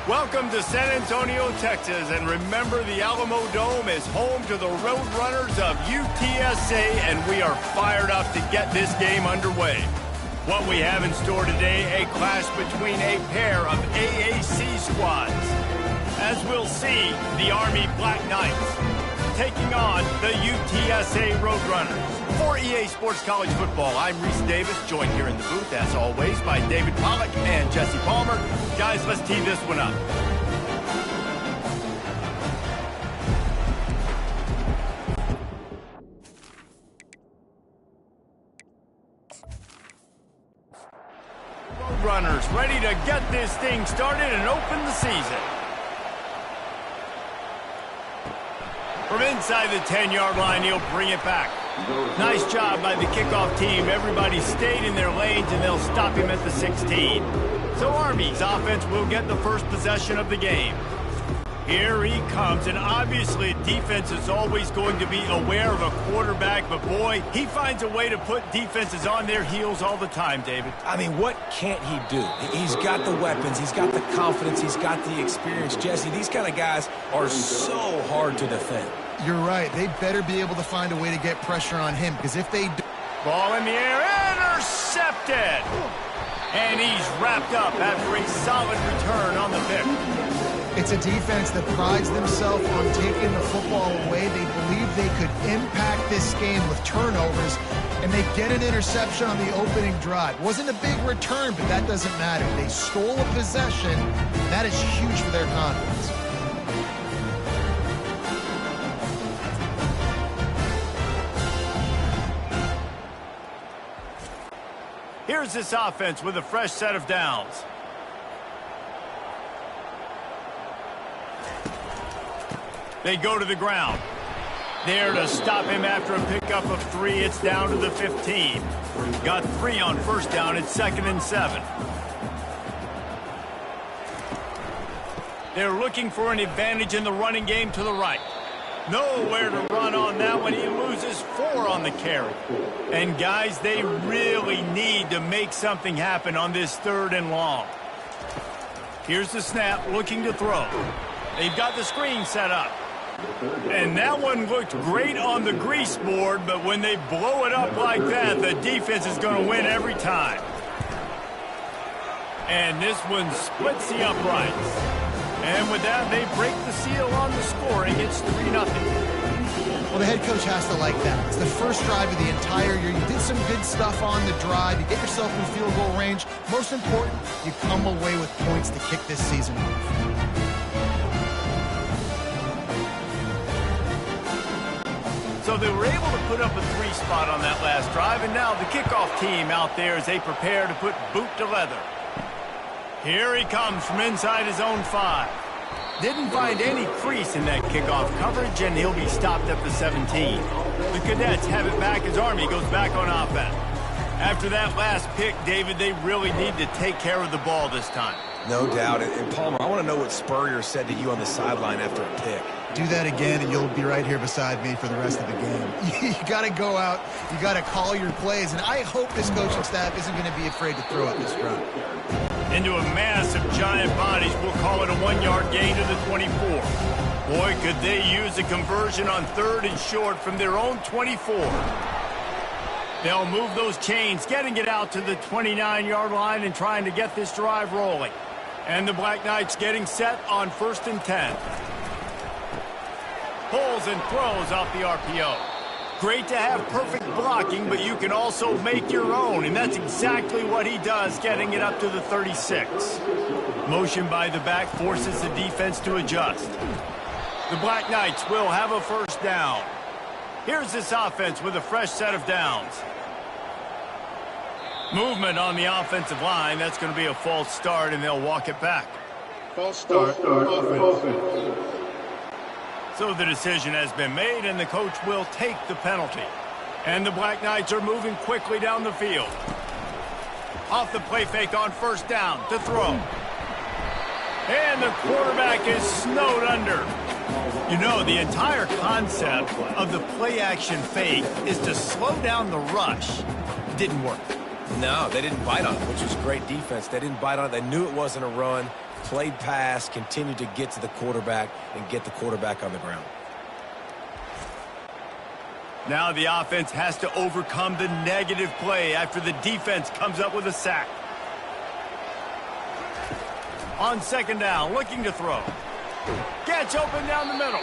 Welcome to San Antonio, Texas, and remember the Alamo Dome is home to the Roadrunners of UTSA, and we are fired up to get this game underway. What we have in store today, a clash between a pair of AAC squads. As we'll see, the Army Black Knights taking on the UTSA Roadrunners. For EA Sports College Football, I'm Reese Davis, joined here in the booth, as always, by David Pollack and Jesse Palmer. Guys, let's tee this one up. Roadrunners ready to get this thing started and open the season. From inside the 10-yard line, he'll bring it back. Nice job by the kickoff team. Everybody stayed in their lanes, and they'll stop him at the 16. So Army's offense will get the first possession of the game. Here he comes, and obviously defense is always going to be aware of a quarterback, but boy, he finds a way to put defenses on their heels all the time, David. I mean, what can't he do? He's got the weapons, he's got the confidence, he's got the experience. Jesse, these kind of guys are so hard to defend. You're right. They better be able to find a way to get pressure on him, because if they do... Ball in the air, intercepted! And he's wrapped up after a solid return on the pick. It's a defense that prides themselves on taking the football away. They believe they could impact this game with turnovers, and they get an interception on the opening drive. Wasn't a big return, but that doesn't matter. They stole a possession, and that is huge for their confidence. Here's this offense with a fresh set of downs. They go to the ground. There to stop him after a pickup of 3. It's down to the 15. Got 3 on first down. It's 2nd and 7. They're looking for an advantage in the running game to the right. Nowhere to run on that one. He loses 4 on the carry. And guys, they really need to make something happen on this 3rd and long. Here's the snap, looking to throw. They've got the screen set up. And that one looked great on the grease board, but when they blow it up like that, the defense is going to win every time. And this one splits the uprights. And with that, they break the seal on the scoring. It's 3-0. Well, the head coach has to like that. It's the first drive of the entire year. You did some good stuff on the drive. You get yourself in field goal range. Most important, you come away with points to kick this season off. So they were able to put up a 3 spot on that last drive, and now the kickoff team out there as they prepare to put boot to leather. Here he comes from inside his own 5. Didn't find any crease in that kickoff coverage, and he'll be stopped at the 17. The Cadets have it back as Army goes back on offense. After that last pick, David, they really need to take care of the ball this time. No doubt. And Palmer, I want to know what Spurrier said to you on the sideline after a pick. Do that again, and you'll be right here beside me for the rest of the game. You got to go out. You got to call your plays, and I hope this coaching staff isn't going to be afraid to throw at this front. Into a mass of giant bodies, we'll call it a 1-yard gain to the 24. Boy, could they use a conversion on 3rd and short from their own 24. They'll move those chains, getting it out to the 29-yard line and trying to get this drive rolling. And the Black Knights getting set on 1st and 10. Pulls and throws off the RPO. Great to have perfect blocking, but you can also make your own, and that's exactly what he does, getting it up to the 36. Motion by the back forces the defense to adjust. The Black Knights will have a first down. Here's this offense with a fresh set of downs. Movement on the offensive line. That's going to be a false start, and they'll walk it back. False start. Offense. So the decision has been made, and the coach will take the penalty. And the Black Knights are moving quickly down the field. Off the play fake on first down to throw. And the quarterback is snowed under. You know, the entire concept of the play-action fake is to slow down the rush. It didn't work. No, they didn't bite on it, which was great defense. They didn't bite on it. They knew it wasn't a run. played pass, continued to get to the quarterback and get the quarterback on the ground. Now the offense has to overcome the negative play after the defense comes up with a sack. On second down, looking to throw. Gets open down the middle.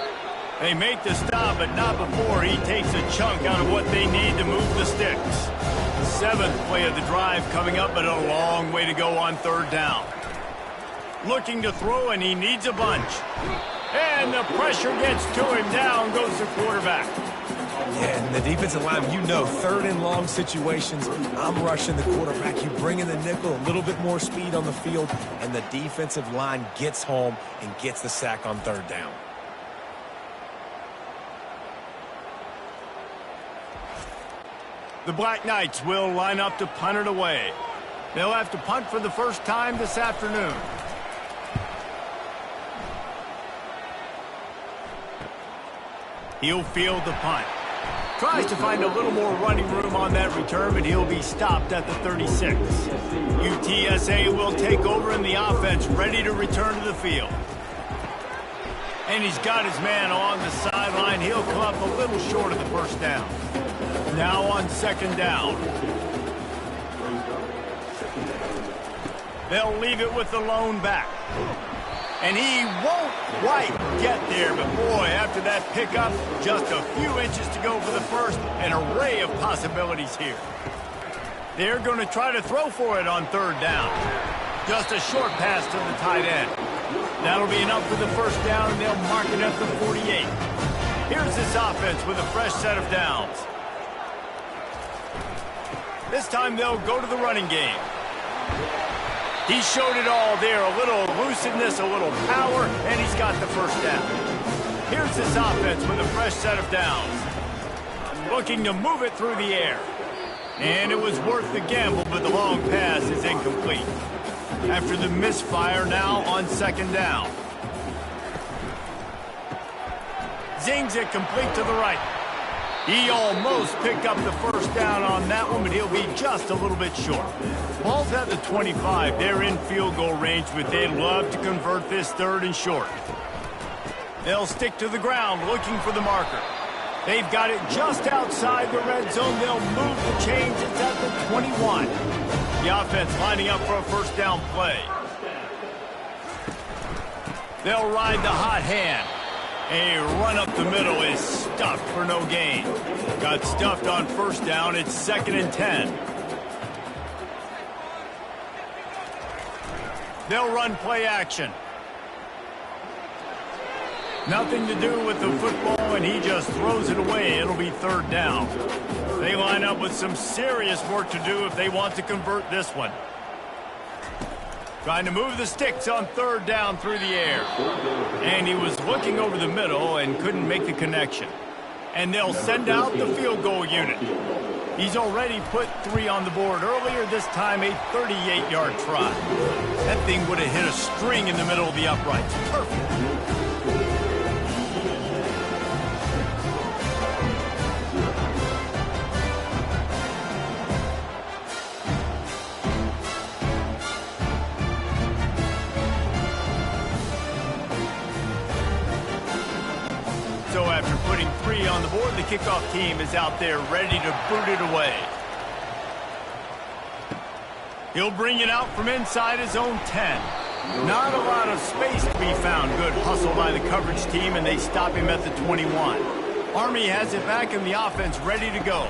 They make the stop, but not before he takes a chunk out of what they need to move the sticks. 7th play of the drive coming up, but a long way to go on third down. Looking to throw, and he needs a bunch. And the pressure gets to him. Down goes the quarterback. Yeah, and the defensive line, you know, third and long situations, I'm rushing the quarterback. You bring in the nickel, a little bit more speed on the field, and the defensive line gets home and gets the sack on third down. The Black Knights will line up to punt it away. They'll have to punt for the first time this afternoon. He'll field the punt. Tries to find a little more running room on that return, but he'll be stopped at the 36. UTSA will take over in the offense, ready to return to the field. And he's got his man along the sideline. He'll come up a little short of the first down. Now on second down. They'll leave it with the lone back. And he won't quite get there, but boy, after that pickup, just a few inches to go for the first. An array of possibilities here. They're going to try to throw for it on third down. Just a short pass to the tight end. That'll be enough for the first down, and they'll mark it at the 48. Here's this offense with a fresh set of downs. This time they'll go to the running game. He showed it all there, a little elusiveness, a little power, and he's got the first down. Here's this offense with a fresh set of downs. Looking to move it through the air. And it was worth the gamble, but the long pass is incomplete. After the misfire, now on second down. Zings it complete to the right. He almost picked up the first down on that one, but he'll be just a little bit short. Ball's at the 25. They're in field goal range, but they'd love to convert this third and short. They'll stick to the ground looking for the marker. They've got it just outside the red zone. They'll move the chains. It's at the 21. The offense lining up for a first down play. They'll ride the hot hand. A run up the middle is stuffed for no gain. Got stuffed on first down. It's 2nd and 10. They'll run play action. Nothing to do with the football, and he just throws it away. It'll be third down. They line up with some serious work to do if they want to convert this one. Trying to move the sticks on third down through the air. And he was looking over the middle and couldn't make the connection. And they'll send out the field goal unit. He's already put 3 on the board earlier, this time a 38-yard try. That thing would have hit a string in the middle of the uprights. Perfect. So after putting 3 on the board, the kickoff team is out there ready to boot it away. He'll bring it out from inside his own 10. Not a lot of space to be found. Good hustle by the coverage team, and they stop him at the 21. Army has it back in the offense ready to go.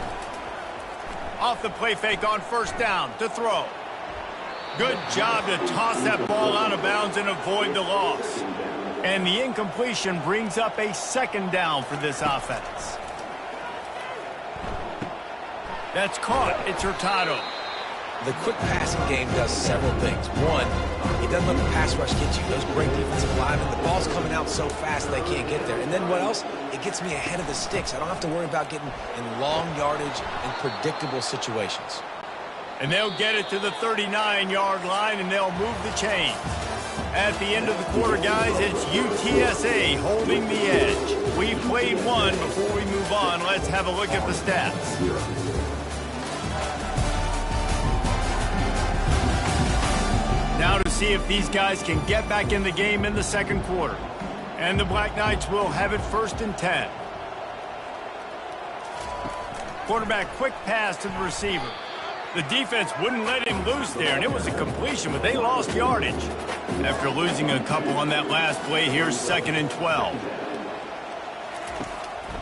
Off the play fake on first down to throw. Good job to toss that ball out of bounds and avoid the loss. And the incompletion brings up a second down for this offense. That's caught. It's Hurtado. The quick passing game does several things. One, it doesn't let the pass rush get you. Those great defensive linemen, the ball's coming out so fast they can't get there. And then what else? It gets me ahead of the sticks. I don't have to worry about getting in long yardage and predictable situations. And they'll get it to the 39-yard line, and they'll move the chains. At the end of the quarter, guys, it's UTSA holding the edge. We played one. Before we move on, let's have a look at the stats. Now to see if these guys can get back in the game in the second quarter. And the Black Knights will have it 1st and 10. Quarterback quick pass to the receiver. The defense wouldn't let him loose there, and it was a completion, but they lost yardage. After losing a couple on that last play, here's 2nd and 12.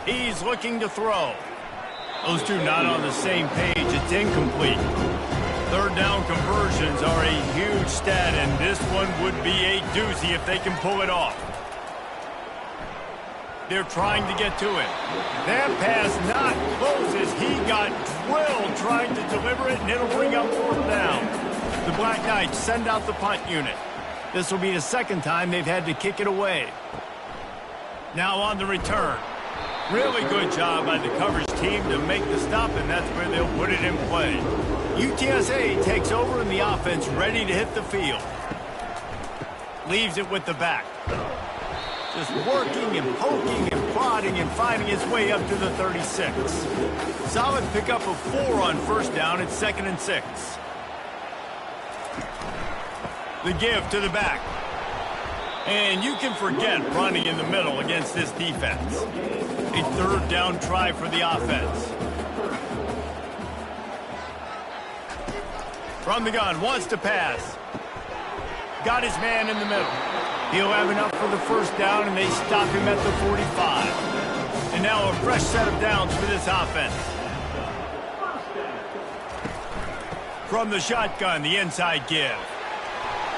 He's looking to throw. Those two not on the same page. It's incomplete. 3rd down conversions are a huge stat, and this one would be a doozy if they can pull it off. They're trying to get to him. That pass not close as he got drilled trying to deliver it, and it'll bring up 4th down. The Black Knights send out the punt unit. This will be the 2nd time they've had to kick it away. Now on the return. Really good job by the coverage team to make the stop, and that's where they'll put it in play. UTSA takes over in the offense, ready to hit the field. Leaves it with the back. Just working and poking and prodding and finding his way up to the 36. Solid pickup of 4 on 1st down. It's 2nd and 6. The give to the back. And you can forget running in the middle against this defense. A 3rd down try for the offense. From the gun, wants to pass. Got his man in the middle. He'll have enough for the 1st down, and they stop him at the 45. And now a fresh set of downs for this offense. From the shotgun, the inside give.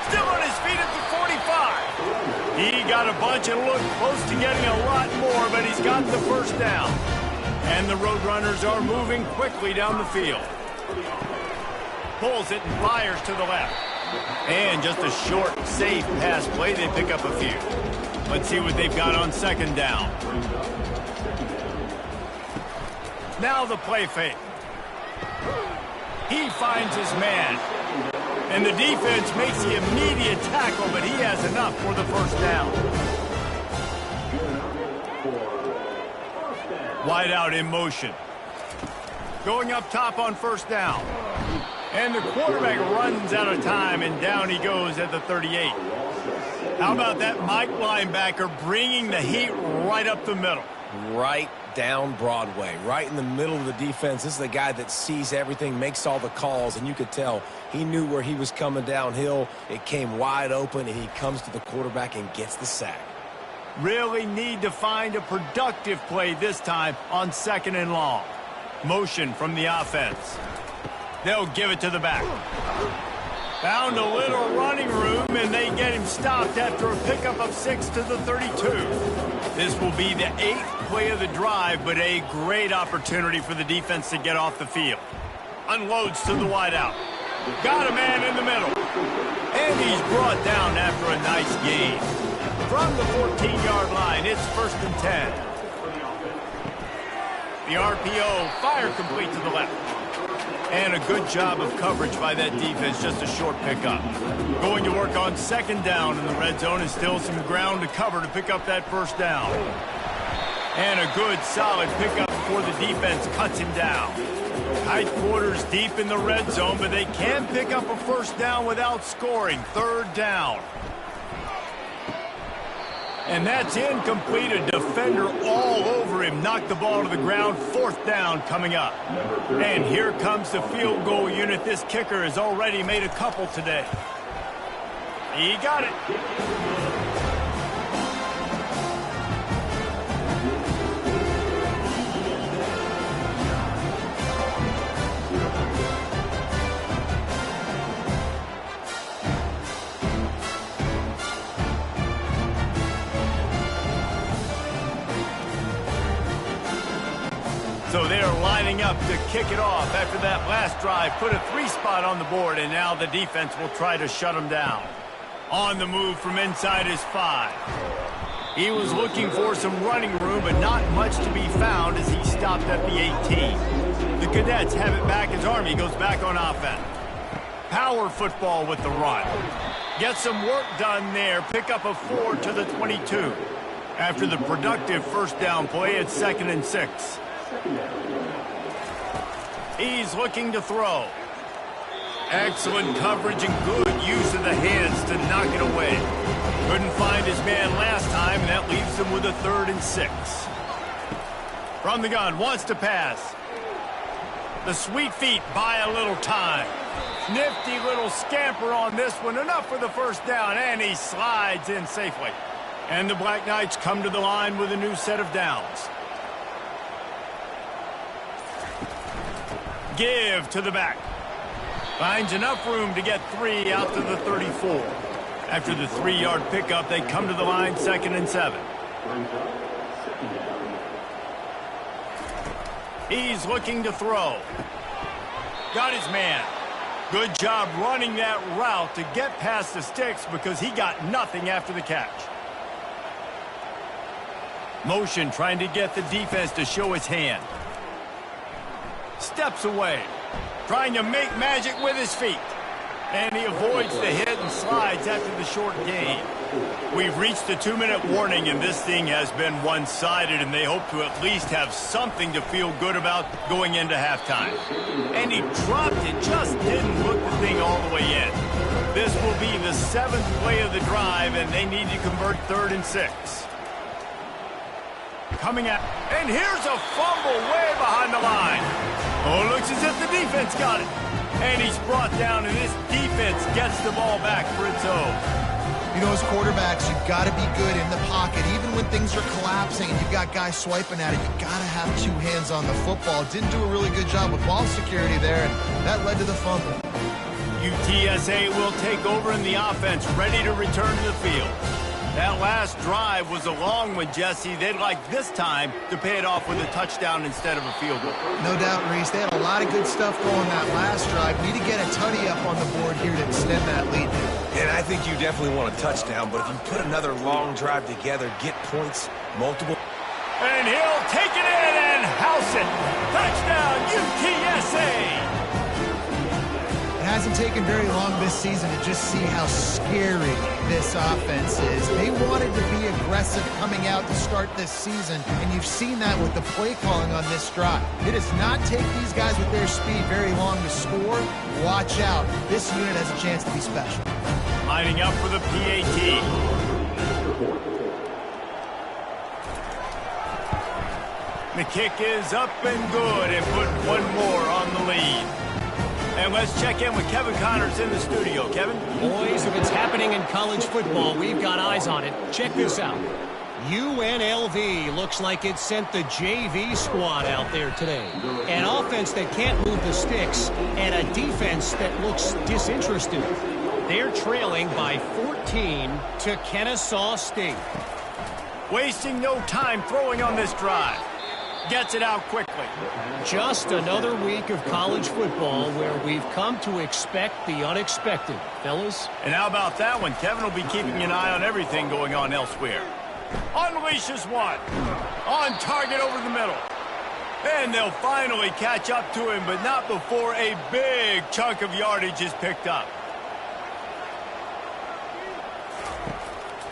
Still on his feet at the 45. He got a bunch and looked close to getting a lot more, but he's got the 1st down. And the Roadrunners are moving quickly down the field. Pulls it and fires to the left. And just a short, safe pass play. They pick up a few. Let's see what they've got on 2nd down. Now the play fake. He finds his man. And the defense makes the immediate tackle, but he has enough for the 1st down. Wide out in motion. Going up top on 1st down. And the quarterback runs out of time, and down he goes at the 38. How about that Mike linebacker bringing the heat right up the middle? Right down Broadway, right in the middle of the defense. This is the guy that sees everything, makes all the calls, and you could tell he knew where he was coming downhill. It came wide open, and he comes to the quarterback and gets the sack. Really need to find a productive play this time on 2nd and long. Motion from the offense. They'll give it to the back. Found a little running room, and they get him stopped after a pickup of 6 to the 32. This will be the 8th play of the drive, but a great opportunity for the defense to get off the field. Unloads to the wideout. Got a man in the middle. And he's brought down after a nice gain. From the 14-yard line, it's 1st and 10. The RPO, fire complete to the left. And a good job of coverage by that defense, just a short pickup. Going to work on 2nd down in the red zone, and still some ground to cover to pick up that 1st down. And a good, solid pickup before the defense cuts him down. Tight quarters deep in the red zone, but they can pick up a 1st down without scoring. 3rd down. And that's incomplete. A defender all over him. Knocked the ball to the ground. 4th down coming up. And here comes the field goal unit. This kicker has already made a couple today. He got it. So they're lining up to kick it off after that last drive. Put a 3 spot on the board, and now the defense will try to shut them down. On the move from inside his 5. He was looking for some running room, but not much to be found as he stopped at the 18. The Cadets have it back as Army goes back on offense. Power football with the run. Get some work done there. Pick up a 4 to the 22. After the productive 1st down play, it's 2nd and 6. He's looking to throw. Excellent coverage and good use of the hands to knock it away. Couldn't find his man last time, and that leaves him with a 3rd and 6. From the gun, wants to pass. The sweet feet buy a little time. Nifty little scamper on this one. Enough for the first down, and he slides in safely. And the Black Knights come to the line with a new set of downs. Give to the back. Finds enough room to get 3 out to the 34. After the 3-yard pickup, they come to the line 2nd and 7. He's looking to throw. Got his man. Good job running that route to get past the sticks because he got nothing after the catch. Motion trying to get the defense to show his hand. Steps away. Trying to make magic with his feet. And he avoids the hit and slides after the short gain. We've reached the 2-minute warning, and this thing has been one-sided, and they hope to at least have something to feel good about going into halftime. And he dropped it, just didn't look the thing all the way in. This will be the 7th play of the drive, and they need to convert 3rd and 6. Coming out, and here's a fumble way behind the line. Oh, looks as if the defense got it. And he's brought down, and this defense gets the ball back for its own. You know, as quarterbacks, you've got to be good in the pocket. Even when things are collapsing and you've got guys swiping at it, you've got to have 2 hands on the football. Didn't do a really good job with ball security there, and that led to the fumble. UTSA will take over in the offense, ready to return to the field. That last drive was a long one, Jesse. They'd like this time to pay it off with a touchdown instead of a field goal. No doubt, Reese. They had a lot of good stuff going that last drive. Need to get a tutty up on the board here to extend that lead. And I think you definitely want a touchdown, but if you put another long drive together, get points, multiple. And he'll take it in and house it. Touchdown, UTSA! It hasn't taken very long this season to just see how scary this offense is. They wanted to be aggressive coming out to start this season, and you've seen that with the play calling on this drive. It does not take these guys with their speed very long to score. Watch out. This unit has a chance to be special. Lining up for the PAT. The kick is up and good, and put one more on the lead. And let's check in with Kevin Connors in the studio. Kevin? Boys, if it's happening in college football, we've got eyes on it. Check this out. UNLV looks like it sent the JV squad out there today. An offense that can't move the sticks and a defense that looks disinterested. They're trailing by 14 to Kennesaw State. Wasting no time throwing on this drive. Gets it out quickly. Just another week of college football where we've come to expect the unexpected, fellas. And how about that one? Kevin will be keeping an eye on everything going on elsewhere. Unleashes one. On target over the middle. And they'll finally catch up to him, but not before a big chunk of yardage is picked up.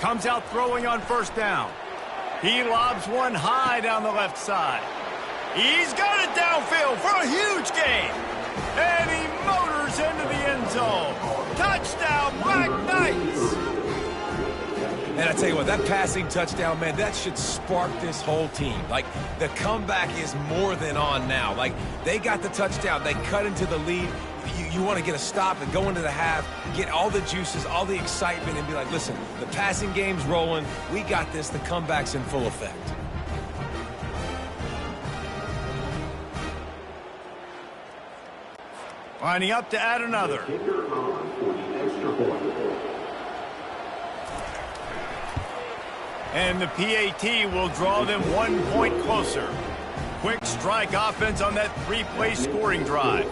Comes out throwing on first down. He lobs one high down the left side. He's got it downfield for a huge gain. And he motors into the end zone. Touchdown, Black Knights. And I tell you what, that passing touchdown, man, that should spark this whole team. Like, the comeback is more than on now. Like, they got the touchdown. They cut into the lead. You want to get a stop and go into the half, get all the juices, all the excitement, and be like, listen, the passing game's rolling. We got this. The comeback's in full effect. Lining up to add another. And the PAT will draw them 1 point closer. Quick strike offense on that 3-play scoring drive.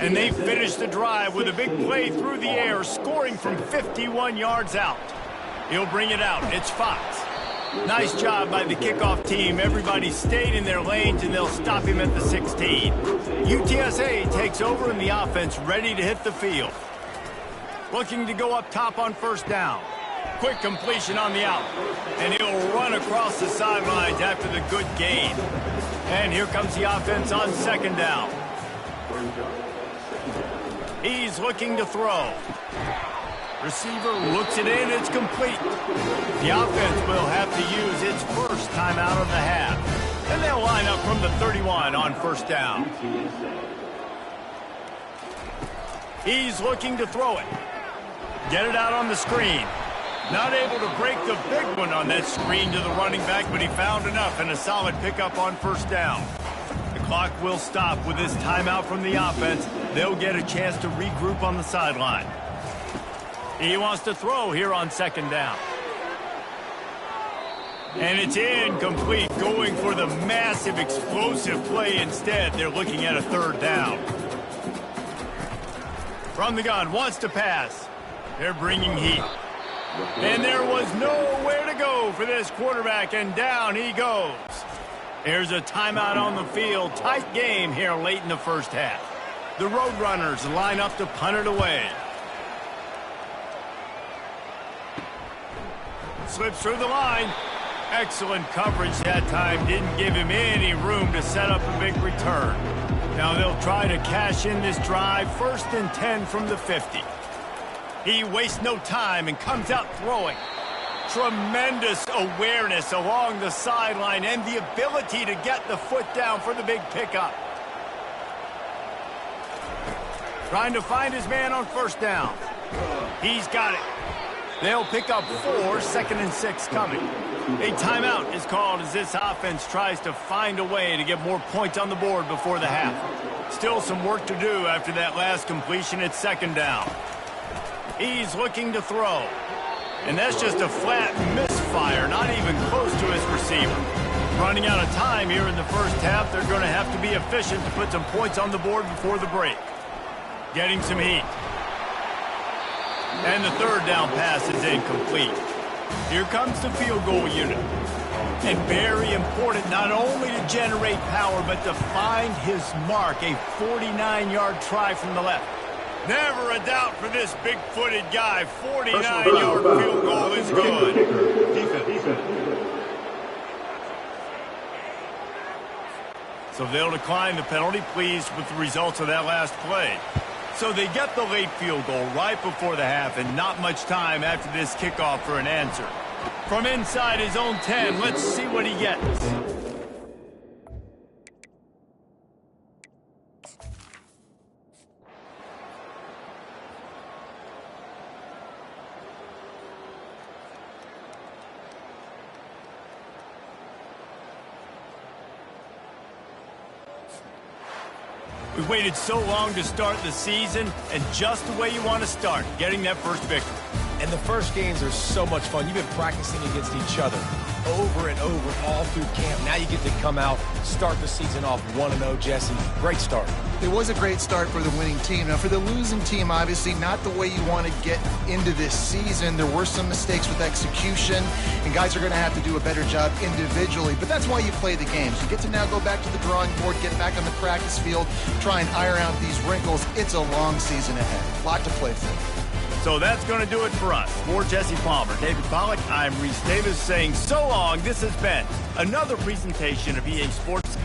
And they finish the drive with a big play through the air, scoring from 51 yards out. He'll bring it out. It's Fox. Nice job by the kickoff team. Everybody stayed in their lanes, and they'll stop him at the 16. UTSA takes over in the offense, ready to hit the field. Looking to go up top on first down. Quick completion on the out. And he'll run across the sidelines after the good gain. And here comes the offense on second down. He's looking to throw. Receiver looks it in. It's complete. The offense will have to use its first timeout of the half. And they'll line up from the 31 on first down. He's looking to throw it. Get it out on the screen. Not able to break the big one on that screen to the running back, but he found enough and a solid pickup on first down. The clock will stop with this timeout from the offense. They'll get a chance to regroup on the sideline. He wants to throw here on second down. And it's incomplete, going for the massive explosive play instead. They're looking at a third down. From the gun, wants to pass. They're bringing heat. And there was nowhere to go for this quarterback, and down he goes. There's a timeout on the field. Tight game here late in the first half. The Roadrunners line up to punt it away. Slips through the line. Excellent coverage that time. Didn't give him any room to set up a big return. Now they'll try to cash in this drive. 1st and 10 from the 50. He wastes no time and comes out throwing. Tremendous awareness along the sideline and the ability to get the foot down for the big pickup. Trying to find his man on first down. He's got it. They'll pick up 4, 2nd and 6 coming. A timeout is called as this offense tries to find a way to get more points on the board before the half. Still some work to do after that last completion at second down. He's looking to throw. And that's just a flat misfire, not even close to his receiver. Running out of time here in the first half, they're going to have to be efficient to put some points on the board before the break. Getting some heat. And the third down pass is incomplete. Here comes the field goal unit. And very important not only to generate power, but to find his mark. A 49-yard try from the left. Never a doubt for this big-footed guy. 49-yard field goal is good. So they'll decline the penalty, pleased with the results of that last play. So they get the late field goal right before the half and not much time after this kickoff for an answer. From inside his own 10, let's see what he gets. We waited so long to start the season, and just the way you want to start, getting that first victory. And the first games are so much fun. You've been practicing against each other over and over all through camp. Now you get to come out, start the season off 1-0, Jesse. Great start. It was a great start for the winning team. Now, for the losing team, obviously not the way you want to get into this season. There were some mistakes with execution, and guys are going to have to do a better job individually. But that's why you play the games. You get to now go back to the drawing board, get back on the practice field, try and iron out these wrinkles. It's a long season ahead. A lot to play for. So that's going to do it for us. For Jesse Palmer, David Pollack, I'm Reese Davis saying so long. This has been another presentation of EA Sports.